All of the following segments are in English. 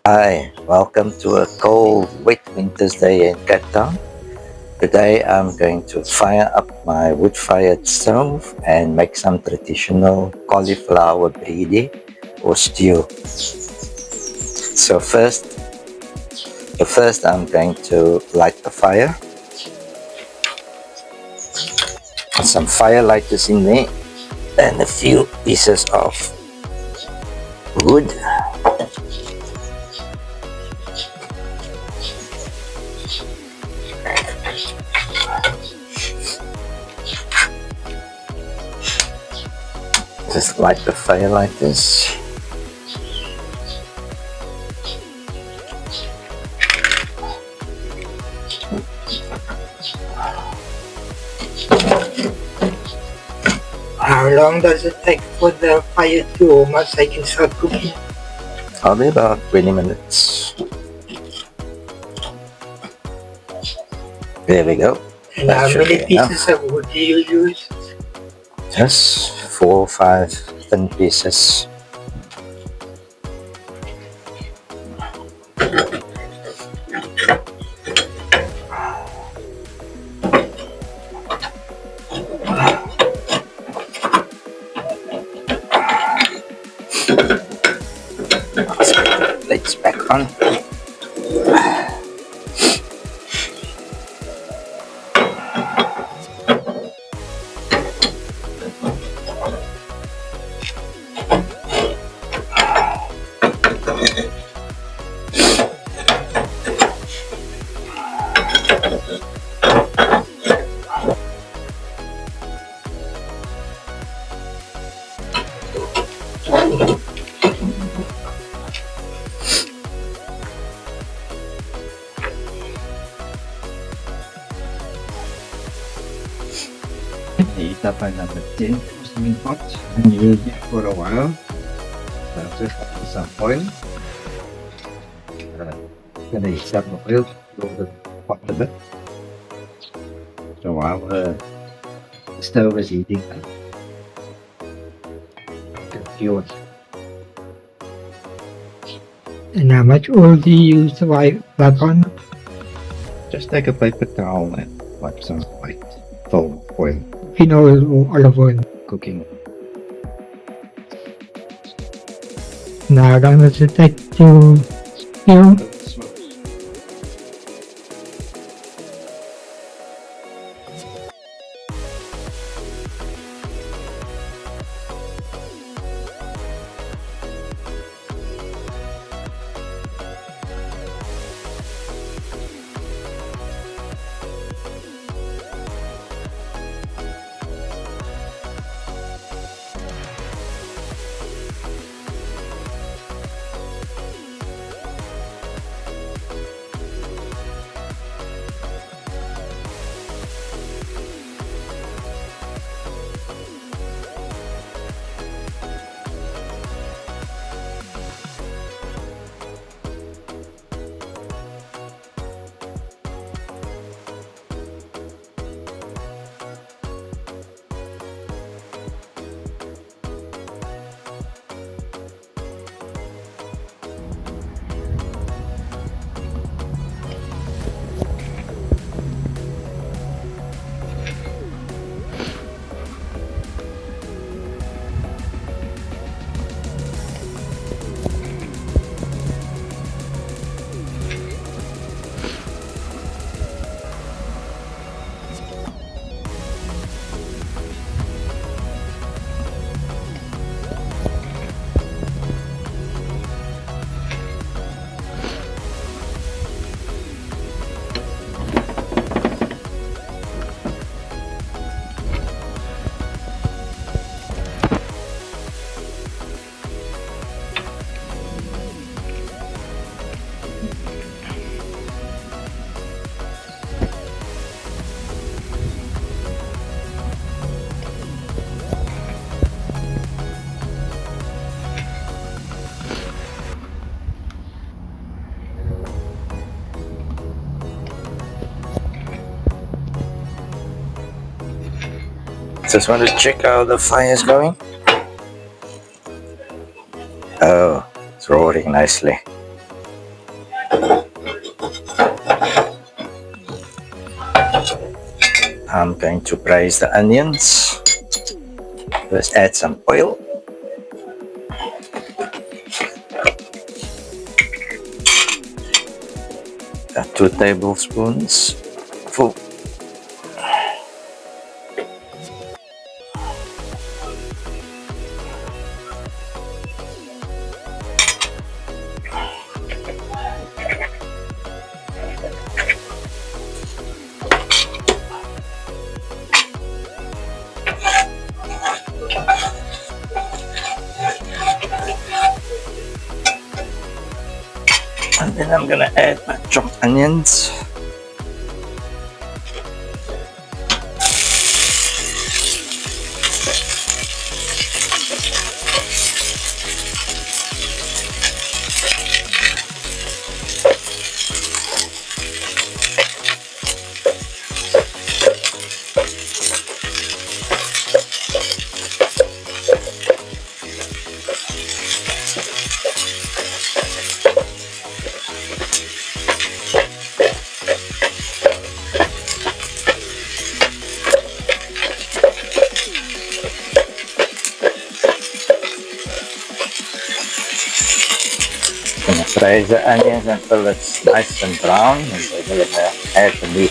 Hi, welcome to a cold, wet winter's day in Cape Town. Today I'm going to fire up my wood-fired stove and make some traditional cauliflower bredie or stew. So first I'm going to light the fire. Put some fire lighters in there and a few pieces of wood. Just light the fire like this. How long does it take for the fire to almost they can start cooking? Probably about 20 minutes. There we go. And how many pieces of wood do you use? Just 4 or 5 thin pieces. Let's put the plates back on. Heat up another 10 porcelain pot and use it for a while. Just add some oil. Gonna heat up the oil, blow the pot a bit. So while the stove is heating up, fuel. And how much oil do you use to wipe that on? Just take a paper towel and wipe some white full oil. Olive oil. Cooking. And how long does it take to stew? Just want to check how the fire is going. Oh, it's roaring nicely. I'm going to braise the onions. First add some oil. Got 2 tablespoons full. And then I'm gonna add my chopped onions. Gonna fry the onions until it's nice and brown, and then we're gonna add the meat.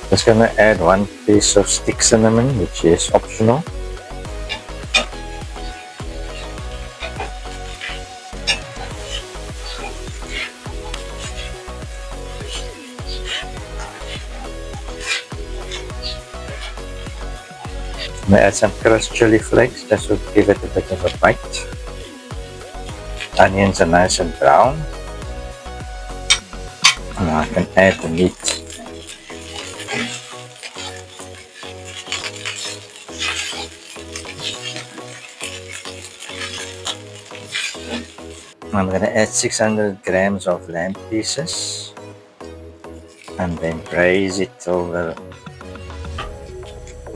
Just gonna add 1 piece of stick cinnamon, which is optional. I'm gonna add some crushed chili flakes just to give it a bit of a bite. Onions are nice and brown. Now I can add the meat. I'm gonna add 600 grams of lamb pieces and then braise it till the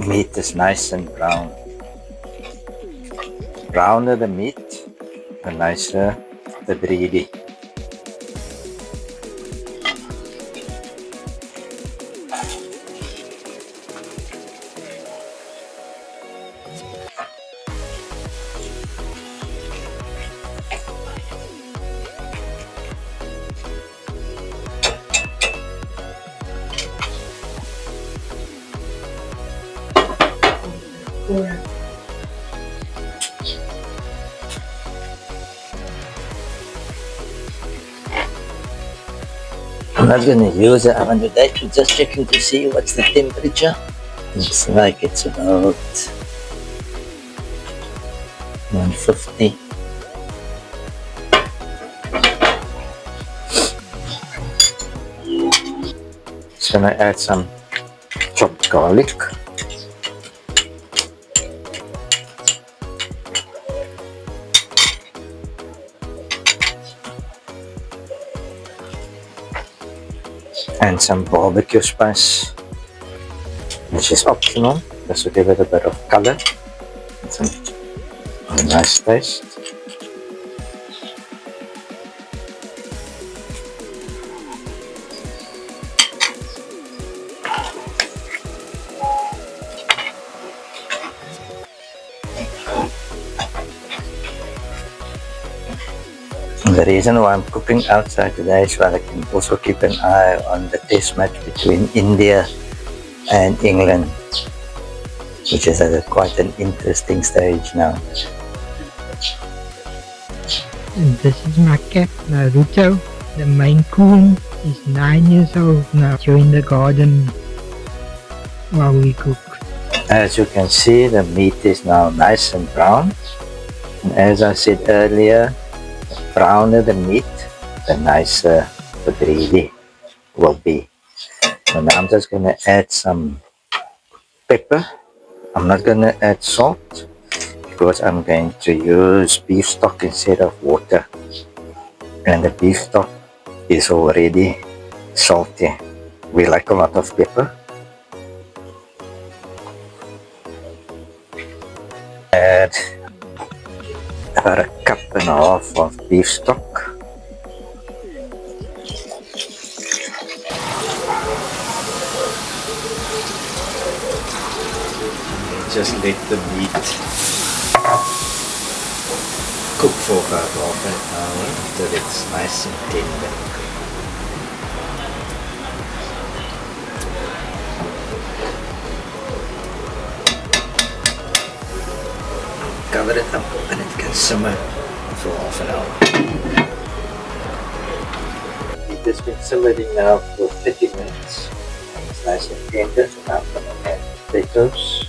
meat is nice and brown. Browner the meat, the nicer the bredie. I'm not going to use the oven today, just checking to see what's the temperature. Looks like it's about 150. Just going to add some chopped garlic. And some barbecue spice, which is optional, just to give it a bit of color and some nice taste. The reason why I'm cooking outside today is so I can also keep an eye on the test match between India and England, which is at quite an interesting stage now. And this is my cat, Naruto. The Maine Coon is 9 years old now. Join the garden while we cook. As you can see, the meat is now nice and brown. And as I said earlier, the browner the meat, the nicer the bredie will be. So now I'm just going to add some pepper. I'm not going to add salt because I'm going to use beef stock instead of water. And the beef stock is already salty. We like a lot of pepper. cup and a half of beef stock. Just let the meat cook for about half an hour until it's nice and tender. Cover it up and it can simmer for half an hour. It has been simmering now for 30 minutes. It's nice and tender, so now I'm going to add potatoes.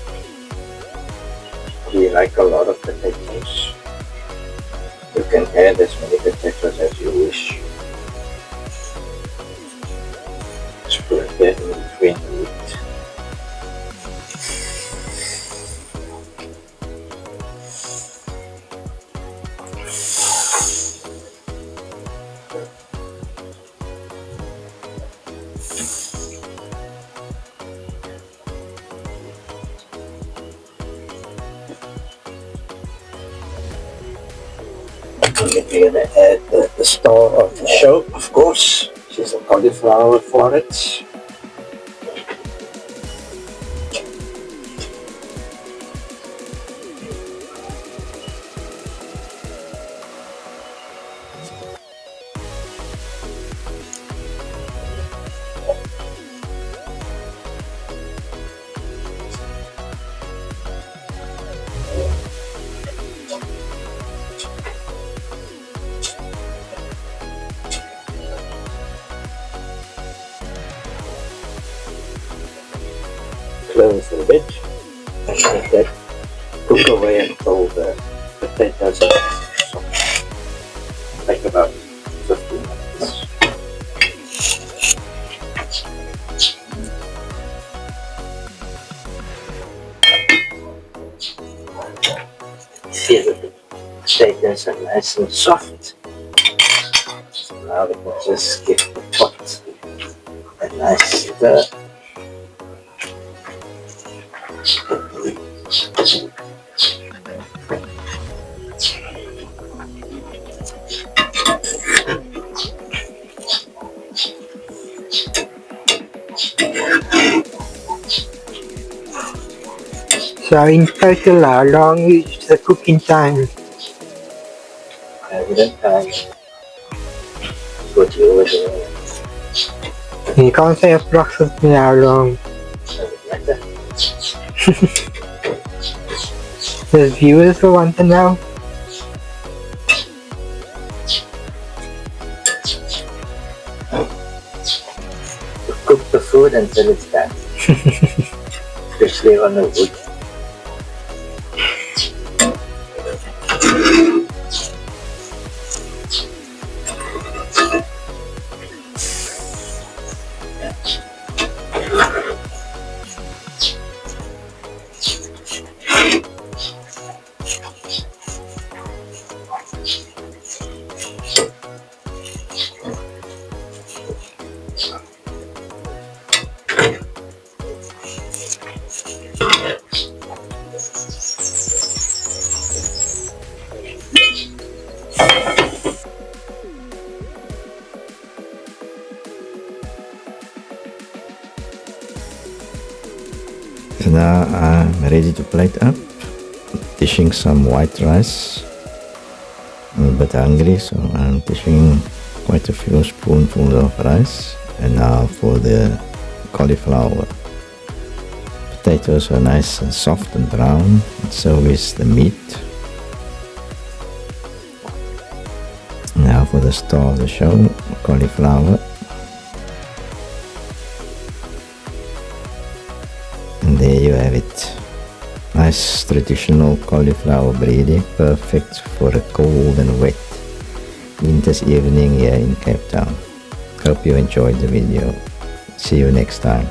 We like a lot of potatoes. You can add as many potatoes as you wish. Just put that in between the meat. We're going to add the star of the show, of course, which is the cauliflower for it. Close the lid and let that cook away until the potatoes are soft. Take about 15 minutes. See that the potatoes are nice and soft. So now we can just give the pot a nice stir. So in total, how long is the cooking time? Evident time. What you over there. You can't say approximately how long. Doesn't matter. The viewers will want to know. Cook the food until it's done. Especially on the wood. So now I'm ready to plate up, dishing some white rice. I'm a bit hungry, so I'm dishing quite a few spoonfuls of rice. And now for the cauliflower. Potatoes are nice and soft and brown, and so is the meat. Now for the star of the show, cauliflower. And there you have it. Nice traditional cauliflower bredie, perfect for a cold and wet winter's evening here in Cape Town. Hope you enjoyed the video. See you next time.